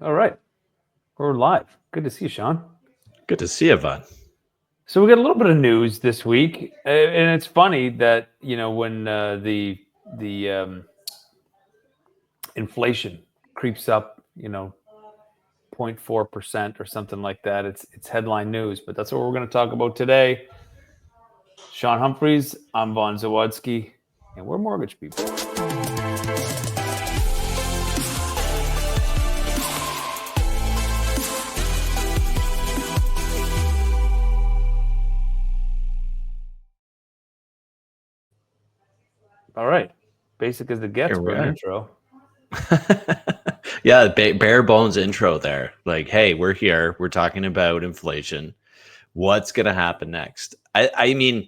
All right, we're live. Good to see you, Sean. Good to see you, Vaughan. So we got a little bit of news this week, and it's funny that when the inflation creeps up, 0.4% or something like that. It's headline news, but that's what we're going to talk about today. Sean Humphries, I'm Vaughan Zawadzki, and we're mortgage people. All right, basic as it gets Here for we an are. intro. Yeah, bare bones intro there. Like, hey, we're here. We're talking about inflation. What's going to happen next? I mean,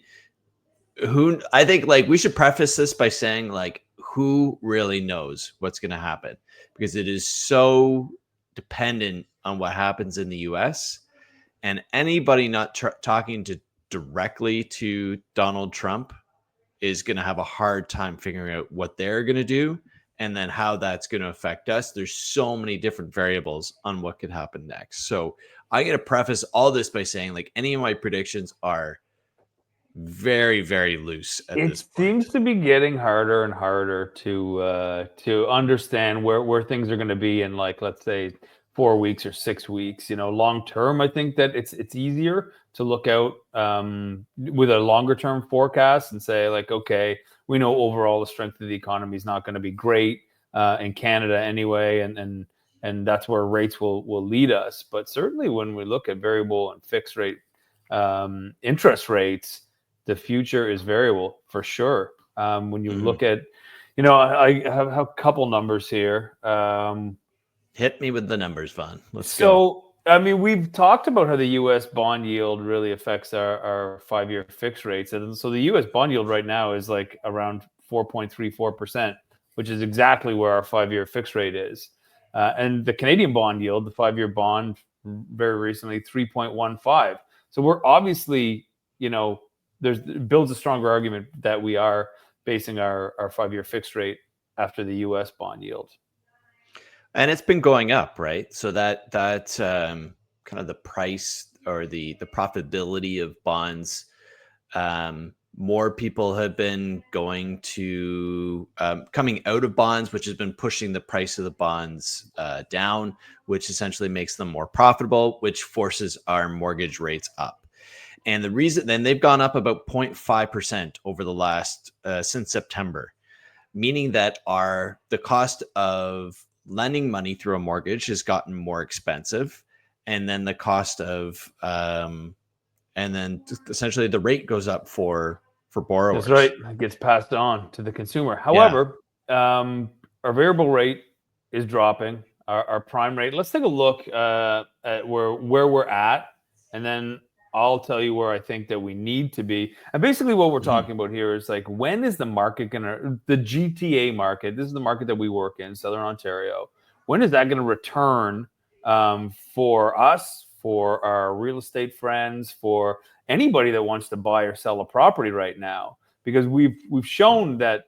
I think like we should preface this by saying like who really knows what's going to happen because it is so dependent on what happens in the US, and anybody not talking to directly to Donald Trump is going to have a hard time figuring out what they're going to do and then how that's going to affect us. There's so many different variables on what could happen next. So I got to preface all this by saying like any of my predictions are very, very loose at It this point. seems to be getting harder and harder to understand where things are going to be in, like, let's say 4 weeks or 6 weeks. Long term, I think that it's easier to look out with a longer term forecast and say, like, okay, we know overall the strength of the economy is not going to be great in Canada anyway, and that's where rates will lead us. But certainly when we look at variable and fixed rate interest rates, the future is variable for sure. When you Mhm. look at, I have a couple numbers here. Hit me with the numbers, Vaughn. Let's go. So, I mean, we've talked about how the U.S. bond yield really affects our 5-year fixed rates. And so the U.S. bond yield right now is like around 4.34%, which is exactly where our 5-year fixed rate is. And the Canadian bond yield, the 5-year bond, very recently, 3.15. So we're obviously, there's builds a stronger argument that we are basing our 5-year fixed rate after the U.S. bond yield. And it's been going up, right? So that kind of the price or the profitability of bonds. More people have been going to coming out of bonds, which has been pushing the price of the bonds down, which essentially makes them more profitable, which forces our mortgage rates up. And the reason then they've gone up about 0.5% over the last since September, meaning that the cost of lending money through a mortgage has gotten more expensive, and then the cost of and then essentially the rate goes up for That's right. borrowers. It gets passed on to the consumer. Yeah. However, our variable rate is dropping. Our prime rate. Let's take a look at where we're at, and then I'll tell you where I think that we need to be. And basically, what we're Mhm. talking about here is like, when is the market gonna, the GTA market? This is the market that we work in, Southern Ontario. When is that going to return for us, for our real estate friends, for anybody that wants to buy or sell a property right now? Because we've shown that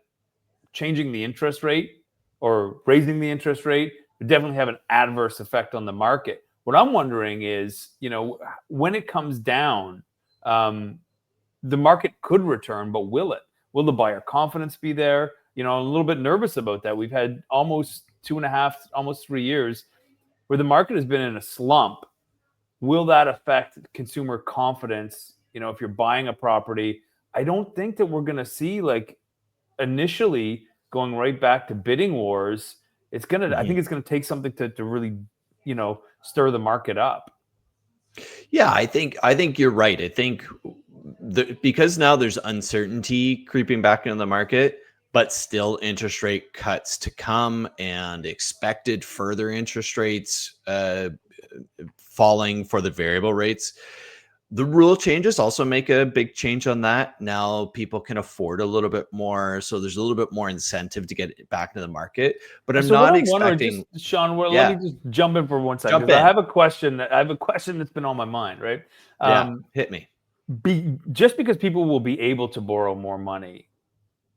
changing the interest rate or raising the interest rate would definitely have an adverse effect on the market. What I'm wondering is, when it comes down, um, the market could return, but will it? Will the buyer confidence be there? I'm a little bit nervous about that. We've had almost 2.5, almost 3 years where the market has been in a slump. Will that affect consumer confidence? If you're buying a property, I don't think that we're going to see, like, initially going right back to bidding wars. I Mhm. think it's going to take something to really, stir the market up. Yeah, I think you're right. I think because now there's uncertainty creeping back into the market, but still interest rate cuts to come and expected further interest rates falling for the variable rates. The rule changes also make a big change on that. Now people can afford a little bit more, so there's a little bit more incentive to get it back into the market. But I'm So what not I'm wondering, just expecting. Sean, let me Yeah, just jump in for 1 second, jump because I in. have a question that's been on my mind, right? Yeah, Um, hit me. just because people will be able to borrow more money,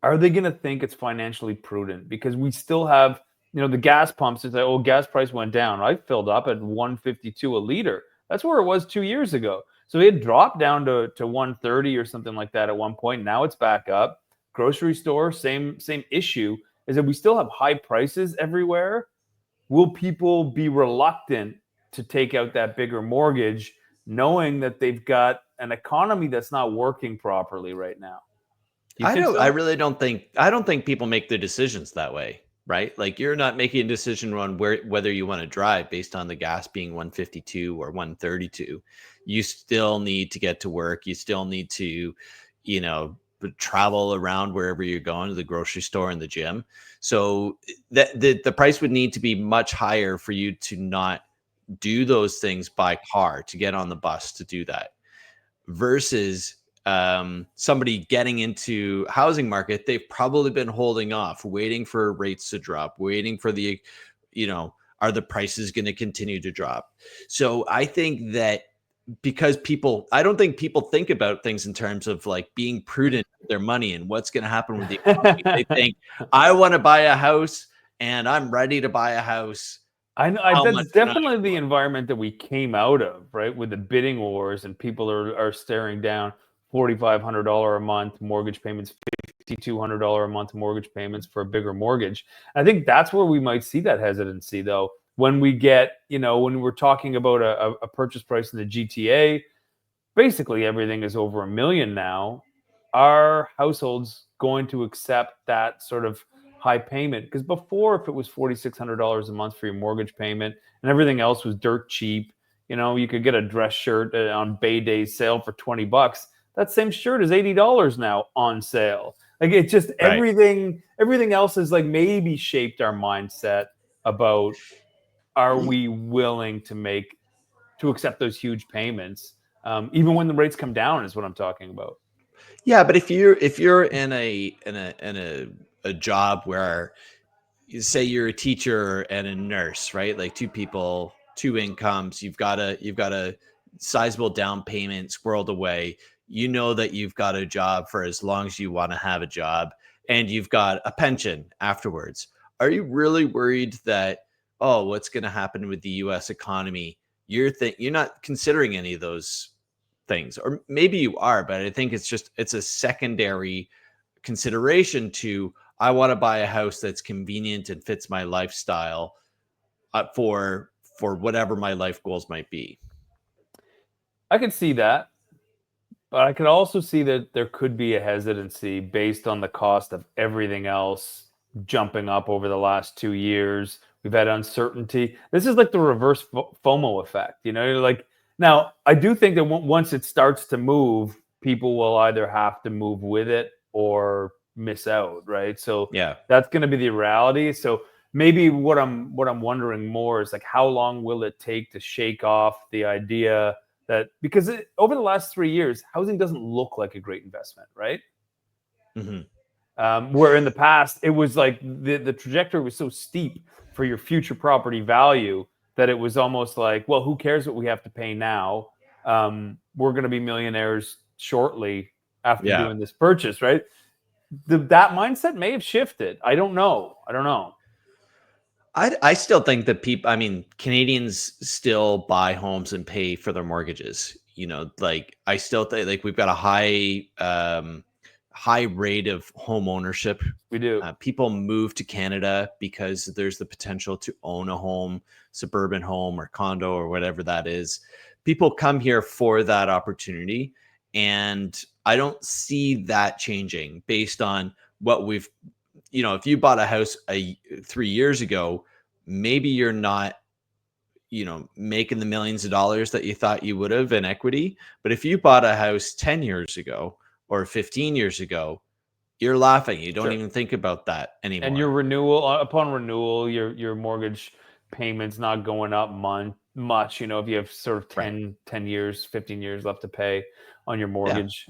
are they going to think it's financially prudent? Because we still have the gas pumps, it's like, oh, gas price went down. I filled up at 152 a liter. That's where it was 2 years ago. So it dropped down to 130 or something like that at one point. Now it's back up. Grocery store, same issue, is that we still have high prices everywhere. Will people be reluctant to take out that bigger mortgage knowing that they've got an economy that's not working properly right now? You think I so? really don't think, I don't think people make their decisions that way, right? Like you're not making a decision on whether you want to drive based on the gas being 152 or 132. You still need to get to work. You still need to, you know, travel around wherever you're going, to the grocery store and the gym. So the price would need to be much higher for you to not do those things by car, to get on the bus to do that, versus somebody getting into housing market. They've probably been holding off, waiting for rates to drop, waiting for the, you know, are the prices going to continue to drop? So I think that, because people, I don't think people think about things in terms of like being prudent with their money and what's going to happen with the economy. They think, I want to buy a house and I'm ready to buy a house. I know How much that's can I definitely the afford? environment that we came out of, right? With the bidding wars, and people are staring down $4,500 a month mortgage payments, $5,200 a month mortgage payments for a bigger mortgage. I think that's where we might see that hesitancy, though, when we get, when we're talking about a purchase price in the GTA. Basically everything is over $1 million now. Are households going to accept that sort of high payment? Because before, if it was $4,600 a month for your mortgage payment and everything else was dirt cheap, you could get a dress shirt on Bay Day sale for $20. That same shirt is $80 now on sale. Like, it's just Right. everything else has like maybe shaped our mindset about, are we willing to accept those huge payments, even when the rates come down, is what I'm talking about. Yeah, but if you're in a job where, you say you're a teacher and a nurse, right? Like two people, two incomes, you've got a sizable down payment squirreled away. You know that you've got a job for as long as you want to have a job, and you've got a pension afterwards. Are you really worried that, oh, what's going to happen with the US economy? You're not considering any of those things, or maybe you are, but I think it's a secondary consideration to, I want to buy a house that's convenient and fits my lifestyle, for whatever my life goals might be. I could see that, but I could also see that there could be a hesitancy based on the cost of everything else jumping up over the last 2 years. We've had uncertainty. This is like the reverse FOMO effect. Like, now I do think that once it starts to move, people will either have to move with it or miss out, right? So Yeah. that's going to be the reality. So maybe what I'm wondering more is, like, how long will it take to shake off the idea that, because over the last 3 years, housing doesn't look like a great investment, right? Hmm. Where in the past it was like the trajectory was so steep for your future property value that it was almost like, well, who cares what we have to pay now? We're going to be millionaires shortly after Yeah. doing this purchase, right? That mindset may have shifted. I don't know. I still think that people, I mean, Canadians still buy homes and pay for their mortgages. You know, like I still think like we've got a high rate of home ownership. We do. People move to Canada because there's the potential to own a home, suburban home or condo or whatever that is. People come here for that opportunity. And I don't see that changing based on what we've, if you bought a house 3 years ago, maybe you're not, making the millions of dollars that you thought you would have in equity. But if you bought a house 10 years ago or 15 years ago, you're laughing. You don't Sure. even think about that And your anymore. renewal, upon renewal, your mortgage payments not going up much. If you have sort of Right. 10 years, 15 years left to pay on your Yeah. mortgage.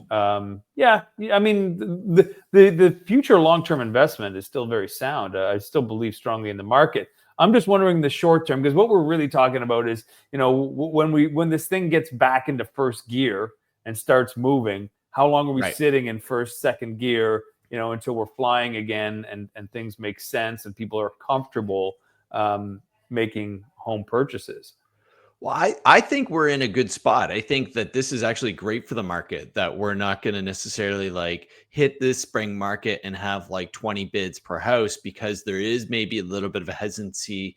Yeah, I mean, the future long-term investment is still very sound. I still believe strongly in the market. I'm just wondering the short term, because what we're really talking about is, when this thing gets back into first gear and starts moving, how long are we Right. sitting in first, second gear, until we're flying again and things make sense and people are comfortable making home purchases. Well, I think we're in a good spot. I think that this is actually great for the market, that we're not going to necessarily like hit this spring market and have like 20 bids per house, because there is maybe a little bit of a hesitancy.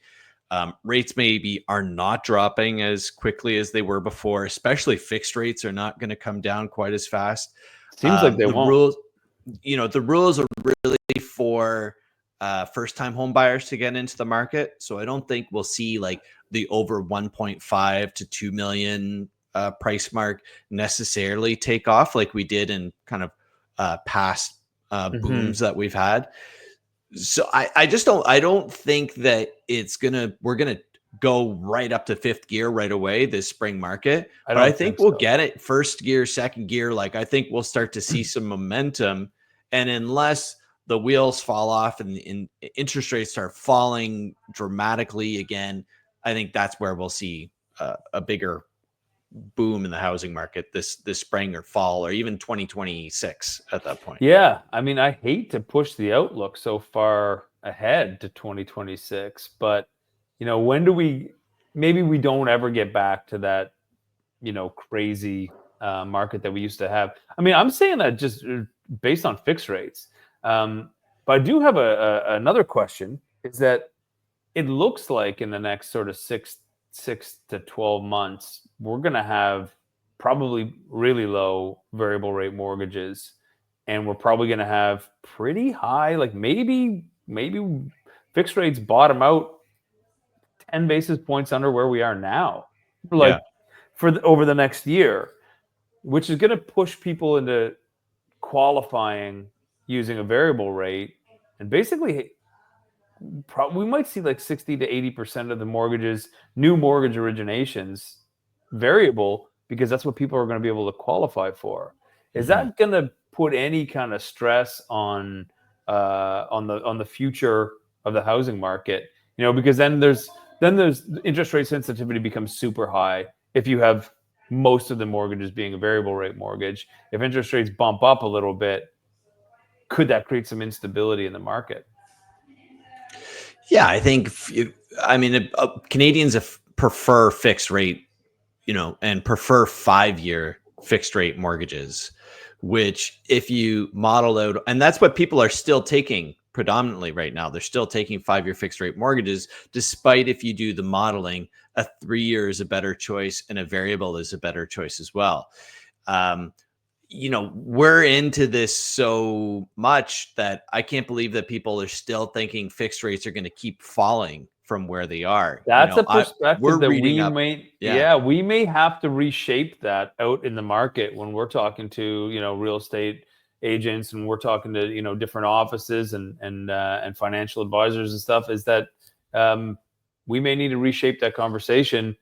Rates maybe are not dropping as quickly as they were before, especially fixed rates are not going to come down quite as fast. Seems like they The won't. rules, the rules are really for first-time home buyers to get into the market. So I don't think we'll see like the over 1.5 to 2 million price mark necessarily take off like we did in kind of past booms that we've had. So I just don't think that we're gonna go right up to fifth gear right away this spring market. I But I don't think think we'll so. get it first gear, second gear. Like I think we'll start to see some momentum. And unless the wheels fall off and interest rates start falling dramatically again, I think that's where we'll see a bigger boom in the housing market this spring or fall or even 2026 at that point. Yeah, I mean, I hate to push the outlook so far ahead to 2026, but when do maybe we don't ever get back to that, crazy market that we used to have. I mean, I'm saying that just based on fixed rates. But I do have another question, is that it looks like in the next sort of six to 12 months, we're going to have probably really low variable rate mortgages, and we're probably going to have pretty high, like maybe fixed rates bottom out 10 basis points under where we are now, like Yeah. over the next year, which is going to push people into qualifying using a variable rate. And basically we might see like 60 to 80% of the new mortgage originations variable, because that's what people are going to be able to qualify for. Is Mhm. that going to put any kind of stress on the future of the housing market? Because then there's interest rate sensitivity becomes super high if you have most of the mortgages being a variable rate mortgage. If interest rates bump up a little bit, could that create some instability in the market? Yeah, I think Canadians prefer fixed rate, and prefer 5-year fixed rate mortgages, which if you model out, and that's what people are still taking predominantly right now. They're still taking 5-year fixed rate mortgages, despite if you do the modeling, a 3-year is a better choice and a variable is a better choice as well. We're into this so much that I can't believe that people are still thinking fixed rates are going to keep falling from where they are. That's a We're perspective that reading up. Yeah. we may have to reshape that out in the market when we're talking to, real estate agents, and we're talking to, different offices and financial advisors and stuff, is that we may need to reshape that conversation,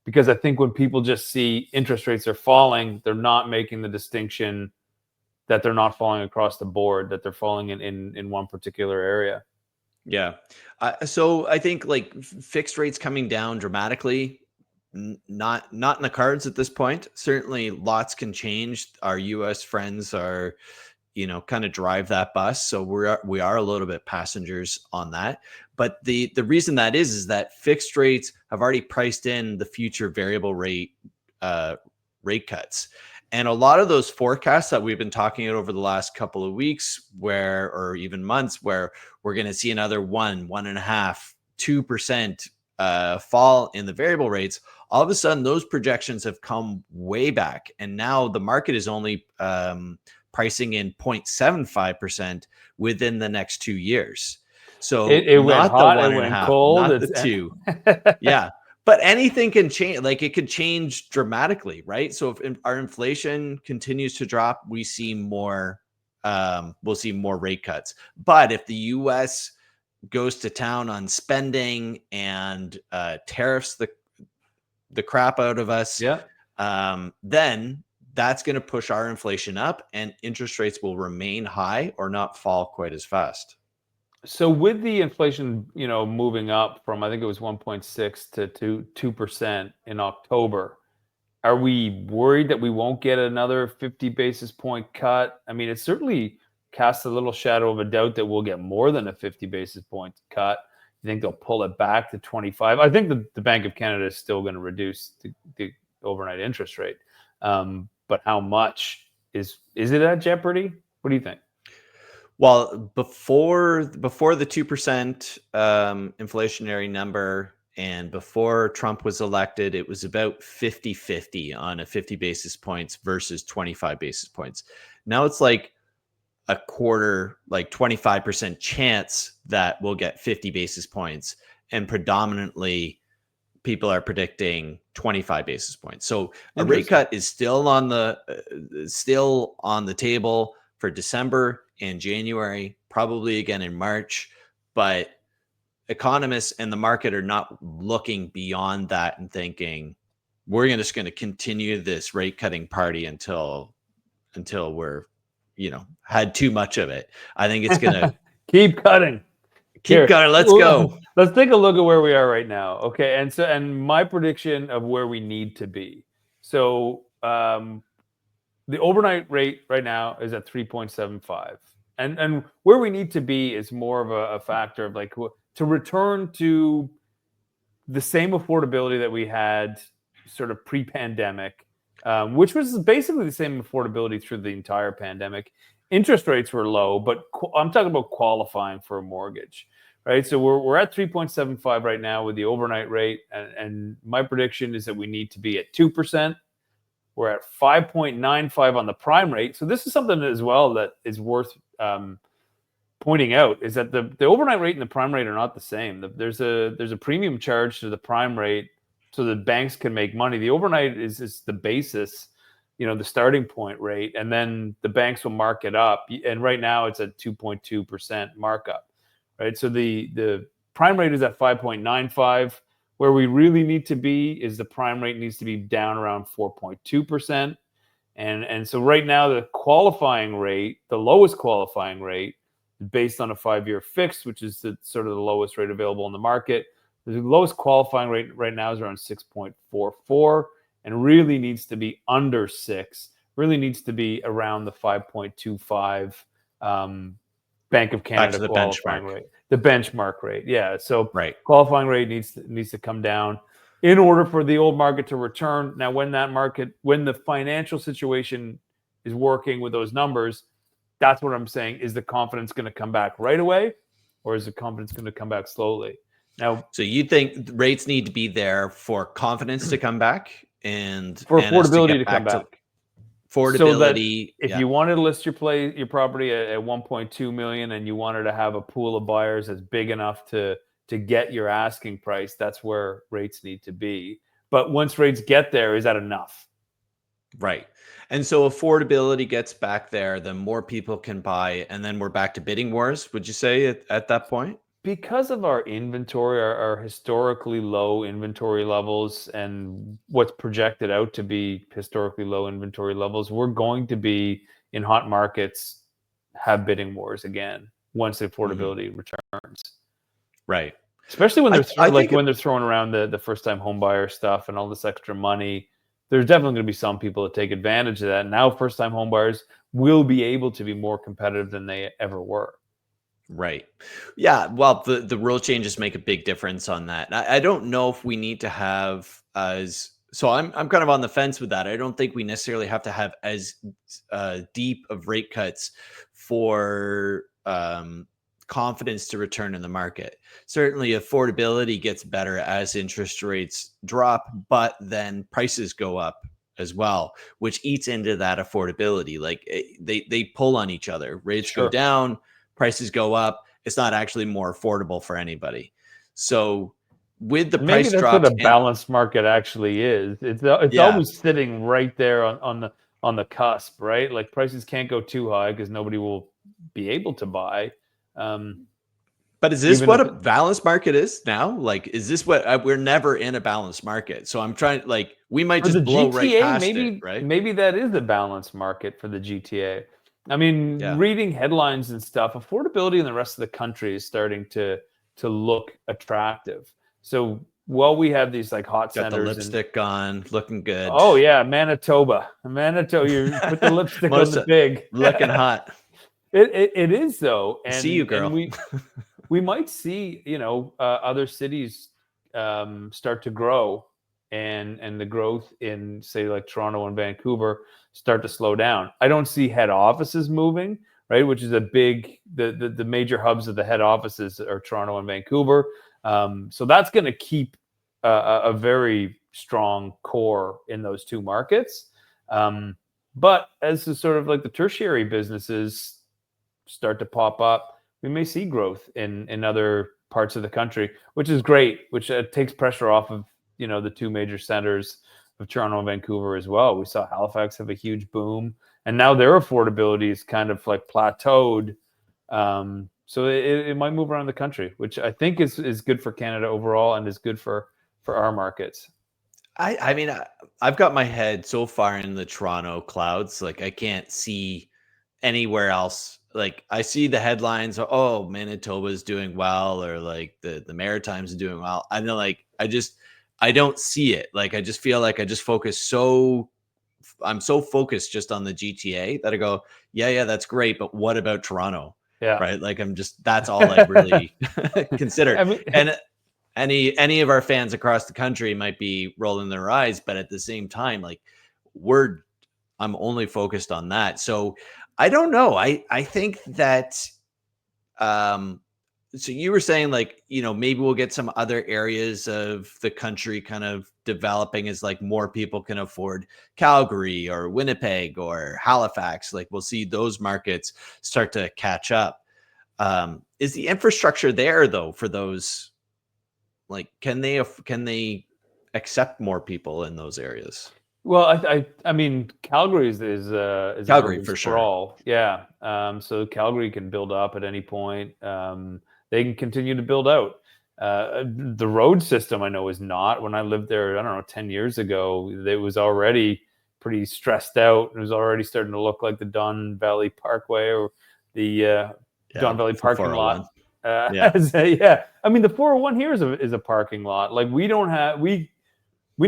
because I think when people just see interest rates are falling, they're not making the distinction that they're not falling across the board, that they're falling in one particular area. Yeah. So I think like fixed rates coming down dramatically, not in the cards at this point. Certainly lots can change. Our US friends are, kind of drive that bus. So we are a little bit passengers on that. But the reason that is that fixed rates have already priced in the future variable rate rate cuts. And a lot of those forecasts that we've been talking about over the last couple of weeks, or even months, where we're going to see another 1.5, 2% fall in the variable rates, all of a sudden those projections have come way back. And now the market is only pricing in 0.75% within the next 2 years. So It went not the hot, it one and a went half, cold. not the two. Yeah. But anything can change. Like it could change dramatically, right? So if our inflation continues to drop, we'll see more rate cuts. But if the US goes to town on spending and tariffs the crap out of us, Yeah. then that's going to push our inflation up, and interest rates will remain high or not fall quite as fast. So with the inflation, moving up from, I think it was 1.6 to 2% in October, are we worried that we won't get another 50 basis point cut? I mean, it's certainly cast a little shadow of a doubt that we'll get more than a 50 basis point cut. You think they'll pull it back to 25? I think the Bank of Canada is still going to reduce the overnight interest rate. But how much is it at jeopardy? What do you think? Well, before the 2% inflationary number and before Trump was elected, it was about 50-50 on a 50 basis points versus 25 basis points. Now it's like a quarter, like 25% chance that we'll get 50 basis points, and predominantly people are predicting 25 basis points. So a rate cut is still on the table for December and January, probably again in March, but economists and the market are not looking beyond that and thinking we're just going to continue this rate cutting party until we're, had too much of it. I think it's going to keep cutting. Cutting. Let's go. Let's take a look at where we are right now. Okay. And my prediction of where we need to be. So, the overnight rate right now is at 3.75. And where we need to be is more of a factor of like to return to the same affordability that we had sort of pre-pandemic, which was basically the same affordability through the entire pandemic. Interest rates were low, but I'm talking about qualifying for a mortgage, right? So we're at 3.75 right now with the overnight rate. And my prediction is that we need to be at 2%. We're at 5.95 on the prime rate. So this is something as well that is worth pointing out, is that the overnight rate and the prime rate are not the same. There's a premium charge to the prime rate so that banks can make money. The overnight is the basis, the starting point rate, and then the banks will mark it up. And right now it's at 2.2% markup, right? So the prime rate is at 5.95. Where we really need to be is the prime rate needs to be down around 4.2%. And so right now the qualifying rate, the lowest qualifying rate, based on a 5-year fixed, which is sort of the lowest rate available in the market. The lowest qualifying rate right now is around 6.44 and really needs to be under 6, really needs to be around the 5.25 Bank of Canada qualifying rate. The benchmark rate, yeah. So qualifying rate needs to come down in order for the old market to return. Now, when the financial situation is working with those numbers, that's what I'm saying. Is the confidence going to come back right away, or is the confidence going to come back slowly? Now, so you think rates need to be there for confidence to come back and for affordability to come back. Affordability. So that if you wanted to list your property at 1.2 million and you wanted to have a pool of buyers that's big enough to get your asking price, that's where rates need to be. But once rates get there, is that enough? Right. And so affordability gets back there, then more people can buy, and then we're back to bidding wars, would you say, at that point? Because of our inventory, our historically low inventory levels, and what's projected out to be historically low inventory levels, we're going to be in hot markets, have bidding wars again once affordability returns. Right. Especially when they're throwing around the first-time home buyer stuff and all this extra money. There's definitely going to be some people that take advantage of that. Now, first-time home buyers will be able to be more competitive than they ever were. Right. Yeah. Well, the rule changes make a big difference on that. I don't know if we need to have so I'm kind of on the fence with that. I don't think we necessarily have to have as deep of rate cuts for confidence to return in the market. Certainly affordability gets better as interest rates drop, but then prices go up as well, which eats into that affordability. Like they pull on each other. Rates go down, prices go up. It's not actually more affordable for anybody. So with the price that's drops, what a balanced market actually is. It's always sitting right there on the cusp, right? Like prices can't go too high because nobody will be able to buy. But is this what a balanced market is now? Like, is this what we're never in a balanced market? So I'm trying, like, we might just blow GTA, right past it, right? Maybe that is a balanced market for the GTA. I mean, reading headlines and stuff, affordability in the rest of the country is starting to look attractive. So while we have these like hot centers, got the lipstick on, looking good. Oh yeah, Manitoba, you put the lipstick on the pig, looking hot. It is though, See you, and girl. we might see, other cities start to grow, and the growth in, say, like Toronto and Vancouver start to slow down. I don't see head offices moving, right, which is a big, the major hubs of the head offices are Toronto and Vancouver. So that's going to keep a very strong core in those two markets. But as the sort of like the tertiary businesses start to pop up, we may see growth in other parts of the country, which is great, which takes pressure off of, the two major centers of Toronto and Vancouver as well. We saw Halifax have a huge boom, and now their affordability is kind of like plateaued. So it might move around the country, which I think is good for Canada overall, and is good for our markets. I mean, I've got my head so far in the Toronto clouds, like I can't see anywhere else. Like I see the headlines, oh, Manitoba's doing well, or like the Maritimes are doing well. I know, like I don't see it. Like I just feel like I just I'm so focused just on the GTA that I go, yeah, that's great, but what about Toronto? Yeah. Right? Like that's all I really consider. I mean, And any of our fans across the country might be rolling their eyes, but at the same time, like I'm only focused on that. So I don't know. I think that so you were saying, like, maybe we'll get some other areas of the country kind of developing as like more people can afford Calgary or Winnipeg or Halifax. Like we'll see those markets start to catch up. Is the infrastructure there though for those? Like, can they accept more people in those areas? well, I mean, Calgary is an Calgary urban for sure. sprawl. Yeah. So Calgary can build up at any point. They can continue to build out. The road system, I know, is not. When I lived there, I don't know, 10 years ago, it was already pretty stressed out. It was already starting to look like the Don Valley Parkway, or the Yeah, Don Valley for parking 401. lot. Yeah. Yeah. I mean, the 401 here is a parking lot. Like we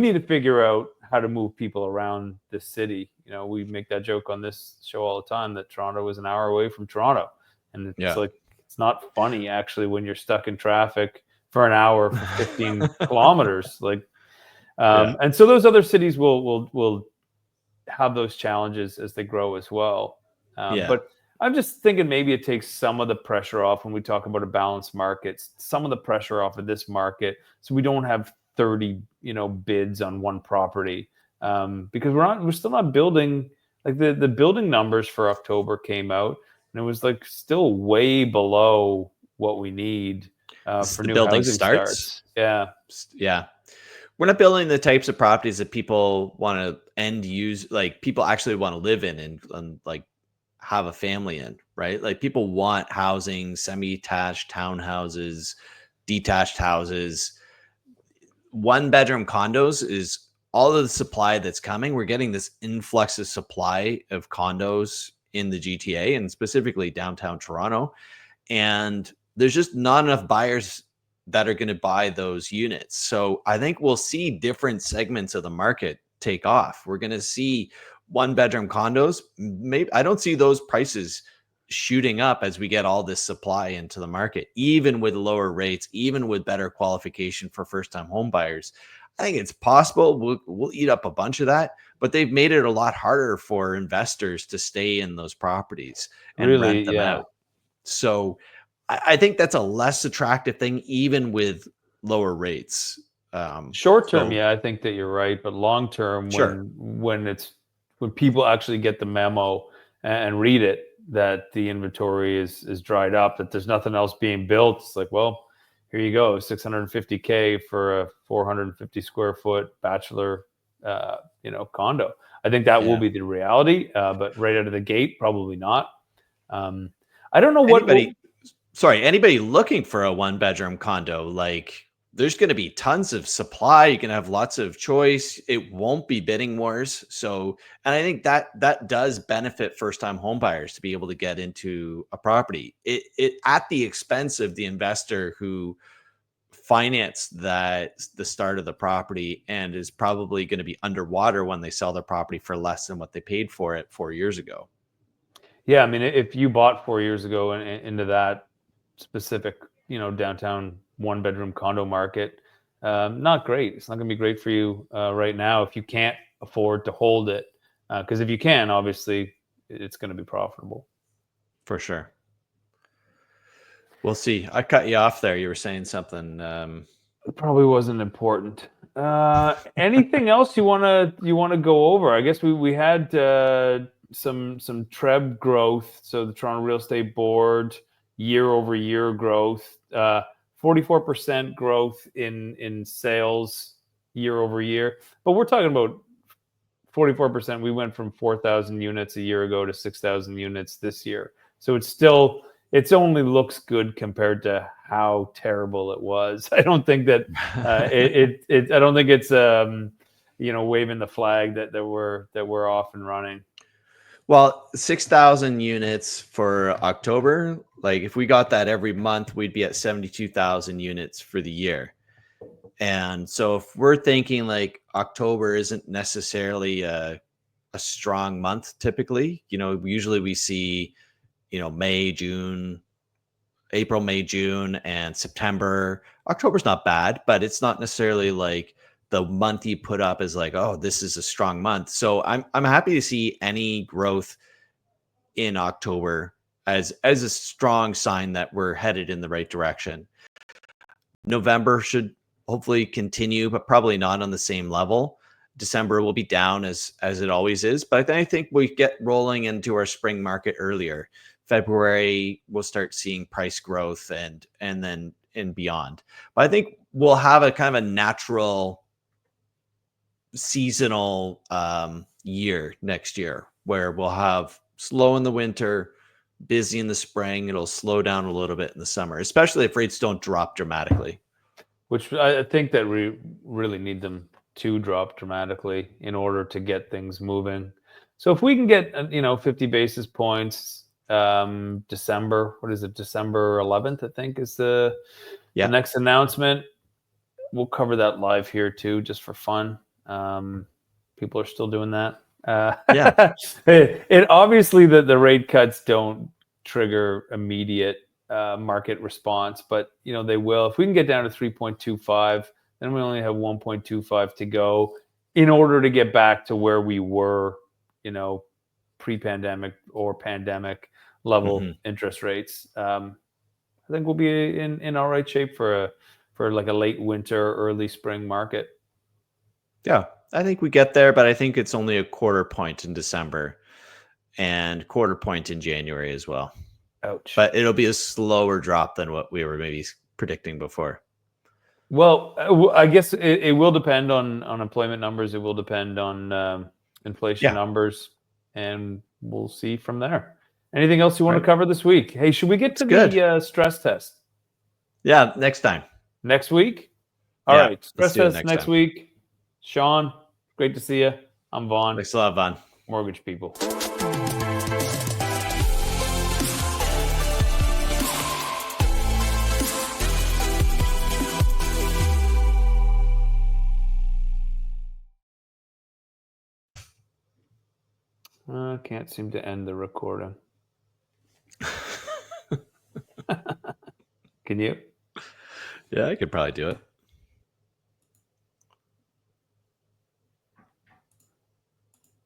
need to figure out how to move people around the city. We make that joke on this show all the time that Toronto is an hour away from Toronto, and it's Yeah. like, it's not funny actually when you're stuck in traffic for an hour for 15 kilometers. Like, Yeah. and so those other cities will have those challenges as they grow as well. Yeah. But I'm just thinking maybe it takes some of the pressure off when we talk about a balanced market, some of the pressure off of this market, so we don't have 30, bids on one property, because we're still not building. Like the building numbers for October came out, and it was like still way below what we need This is for the new building housing starts. starts. Yeah. Yeah. We're not building the types of properties that people want to end use, like people actually want to live in and like have a family in, right? Like people want housing, semi-attached townhouses, detached houses. One bedroom condos is all of the supply that's coming. We're getting this influx of supply of condos in the GTA and specifically downtown Toronto. And there's just not enough buyers that are going to buy those units. So I think we'll see different segments of the market take off. We're going to see one bedroom condos. Maybe I don't see those prices shooting up as we get all this supply into the market, even with lower rates, even with better qualification for first time home buyers. I think it's possible we'll eat up a bunch of that, but they've made it a lot harder for investors to stay in those properties and rent Really, them yeah. out. So I think that's a less attractive thing, even with lower rates. Short term, So yeah, I think that you're right, but long term, sure, when people actually get the memo and read it, that the inventory is dried up, that there's nothing else being built, it's like, well, here you go, 650K for a 450 square foot bachelor, condo. I think that will yeah. be the reality, but right out of the gate, probably not. Um, I don't know what. Anybody looking for a one bedroom condo, like there's going to be tons of supply. You can have lots of choice. It won't be bidding wars. So, and I think that does benefit first time home buyers to be able to get into a property. It at the expense of the investor who financed the start of the property and is probably going to be underwater when they sell their property for less than what they paid for it 4 years ago. Yeah, I mean, if you bought 4 years ago into that specific, downtown one-bedroom condo market, not great. It's not going to be great for you right now if you can't afford to hold it. Because if you can, obviously, it's going to be profitable. For sure. We'll see. I cut you off there. You were saying something. It probably wasn't important. Anything else you wanna go over? I guess we had some TREB growth. So the Toronto Real Estate Board year over year growth, 44% growth in sales year over year. But we're talking about 44%. We went from 4,000 units a year ago to 6,000 units this year. So it's only looks good compared to how terrible it was. I don't think that I don't think it's waving the flag that we're off and running. Well, 6,000 units for October. Like if we got that every month, we'd be at 72,000 units for the year. And so if we're thinking like October isn't necessarily a strong month typically, usually we see, May, June, April, May, June, and September. October's not bad, but it's not necessarily like the month you put up is like, oh, this is a strong month. So I'm happy to see any growth in October as a strong sign that we're headed in the right direction. November should hopefully continue, but probably not on the same level. December will be down as it always is, but I think we get rolling into our spring market earlier. February we'll start seeing price growth and then and beyond. But I think we'll have a kind of a natural seasonal year next year where we'll have slow in the winter, busy in the spring. It'll slow down a little bit in the summer, especially if rates don't drop dramatically. Which I think that we really need them to drop dramatically in order to get things moving. So if we can get 50 basis points, December, what is it, December 11th, I think is the next announcement. We'll cover that live here too, just for fun. People are still doing that. It obviously the rate cuts don't trigger immediate market response, but they will. If we can get down to 3.25, then we only have 1.25 to go in order to get back to where we were, pre-pandemic or pandemic level interest rates. I think we'll be in all right shape for like a late winter, early spring market. Yeah, I think we get there, but I think it's only a quarter point in December and quarter point in January as well. Ouch. But it'll be a slower drop than what we were maybe predicting before. Well, I guess it will depend on employment numbers. It will depend on inflation numbers, and we'll see from there. Anything else you want to cover this week? Hey, should we get to the stress test? Yeah, next time. Next week? All right. Stress test next week. Sean, great to see you. I'm Vaughan. Thanks a lot, Vaughan. Mortgage People. I can't seem to end the recording. Can you? Yeah, I could probably do it.